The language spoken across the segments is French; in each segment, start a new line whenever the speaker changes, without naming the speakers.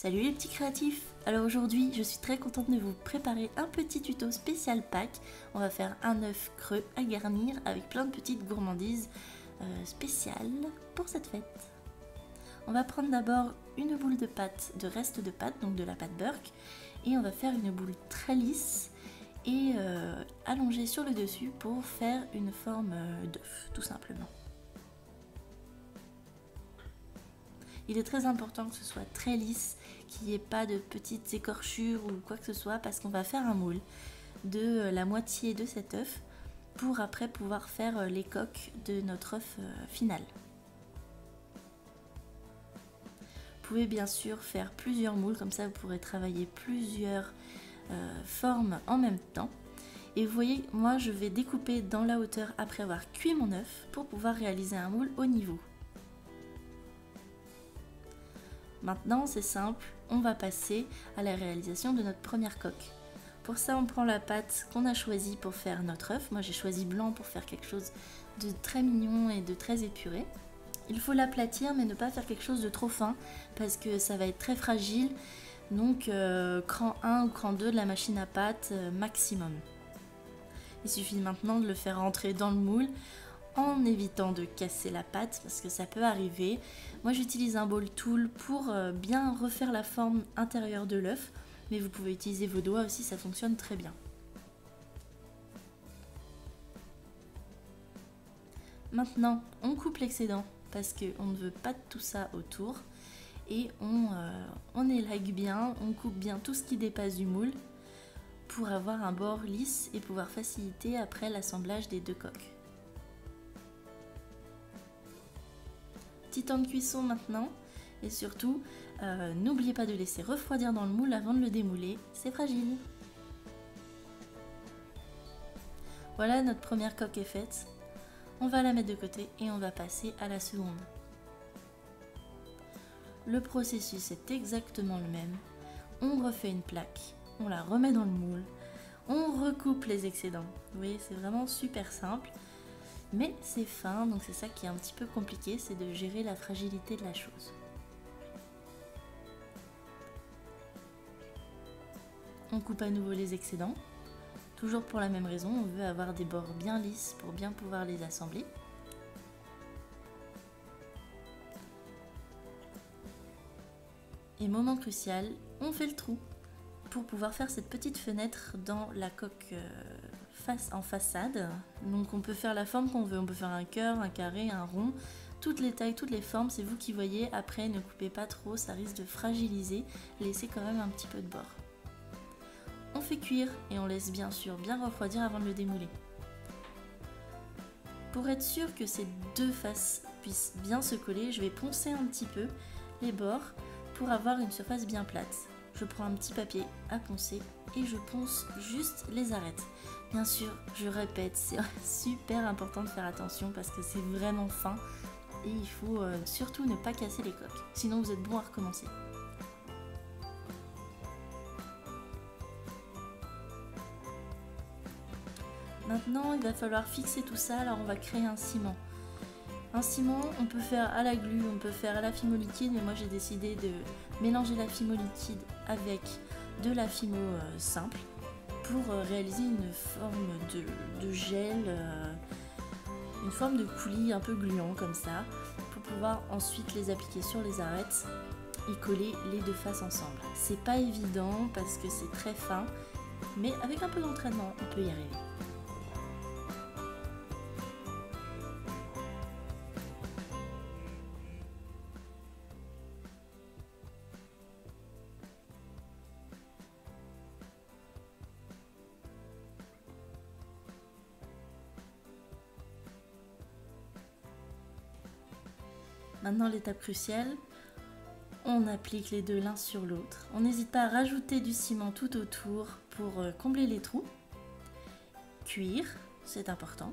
Salut les petits créatifs! Alors aujourd'hui, je suis très contente de vous préparer un petit tuto spécial Pâques. On va faire un œuf creux à garnir avec plein de petites gourmandises spéciales pour cette fête. On va prendre d'abord une boule de pâte, de reste de pâte, donc de la pâte Burke, et on va faire une boule très lisse et allongée sur le dessus pour faire une forme d'œuf, tout simplement. Il est très important que ce soit très lisse, qu'il n'y ait pas de petites écorchures ou quoi que ce soit, parce qu'on va faire un moule de la moitié de cet œuf pour après pouvoir faire les coques de notre œuf final. Vous pouvez bien sûr faire plusieurs moules, comme ça vous pourrez travailler plusieurs formes en même temps. Et vous voyez, moi je vais découper dans la hauteur après avoir cuit mon œuf pour pouvoir réaliser un moule au niveau. Maintenant, c'est simple, on va passer à la réalisation de notre première coque. Pour ça, on prend la pâte qu'on a choisie pour faire notre œuf. Moi, j'ai choisi blanc pour faire quelque chose de très mignon et de très épuré. Il faut l'aplatir, mais ne pas faire quelque chose de trop fin parce que ça va être très fragile. Donc, cran 1 ou cran 2 de la machine à pâte maximum. Il suffit maintenant de le faire rentrer dans le moule en évitant de casser la pâte parce que ça peut arriver. Moi j'utilise un ball tool pour bien refaire la forme intérieure de l'œuf, mais vous pouvez utiliser vos doigts aussi, ça fonctionne très bien. Maintenant on coupe l'excédent parce qu'on ne veut pas de tout ça autour et on élague bien, on coupe bien tout ce qui dépasse du moule pour avoir un bord lisse et pouvoir faciliter après l'assemblage des deux coques. Petit temps de cuisson maintenant et surtout n'oubliez pas de laisser refroidir dans le moule avant de le démouler, c'est fragile. Voilà, notre première coque est faite, on va la mettre de côté et on va passer à la seconde. Le processus est exactement le même, on refait une plaque, on la remet dans le moule, on recoupe les excédents, vous voyez c'est vraiment super simple. Mais c'est fin, donc c'est ça qui est un petit peu compliqué, c'est de gérer la fragilité de la chose. On coupe à nouveau les excédents, toujours pour la même raison, on veut avoir des bords bien lisses pour bien pouvoir les assembler. Et moment crucial, on fait le trou pour pouvoir faire cette petite fenêtre dans la coque en façade. Donc on peut faire la forme qu'on veut, on peut faire un cœur, un carré, un rond, toutes les tailles, toutes les formes, c'est vous qui voyez. Après ne coupez pas trop, ça risque de fragiliser, laissez quand même un petit peu de bord. On fait cuire et on laisse bien sûr bien refroidir avant de le démouler. Pour être sûr que ces deux faces puissent bien se coller, je vais poncer un petit peu les bords pour avoir une surface bien plate. Je prends un petit papier à poncer et je ponce juste les arêtes. Bien sûr, je répète, c'est super important de faire attention parce que c'est vraiment fin et il faut surtout ne pas casser les coques, sinon vous êtes bon à recommencer. Maintenant, il va falloir fixer tout ça, alors on va créer un ciment. Un ciment, on peut faire à la glu, on peut faire à la fimo liquide, mais moi j'ai décidé de mélanger la fimo liquide avec de la fimo simple pour réaliser une forme de gel, une forme de coulis un peu gluant comme ça, pour pouvoir ensuite les appliquer sur les arêtes et coller les deux faces ensemble. C'est pas évident parce que c'est très fin, mais avec un peu d'entraînement, on peut y arriver. Maintenant l'étape cruciale, on applique les deux l'un sur l'autre. On n'hésite pas à rajouter du ciment tout autour pour combler les trous. Cuire, c'est important.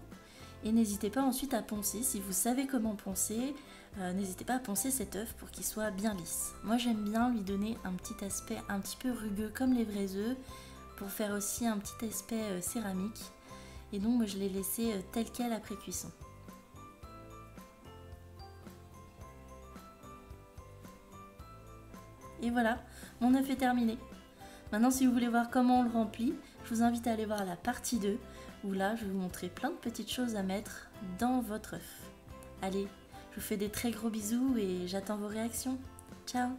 Et n'hésitez pas ensuite à poncer. Si vous savez comment poncer, n'hésitez pas à poncer cet œuf pour qu'il soit bien lisse. Moi j'aime bien lui donner un petit aspect un petit peu rugueux comme les vrais œufs pour faire aussi un petit aspect céramique. Et donc je l'ai laissé tel quel après cuisson. Et voilà, mon œuf est terminé. Maintenant, si vous voulez voir comment on le remplit, je vous invite à aller voir la partie 2, où là, je vais vous montrer plein de petites choses à mettre dans votre œuf. Allez, je vous fais des très gros bisous et j'attends vos réactions. Ciao!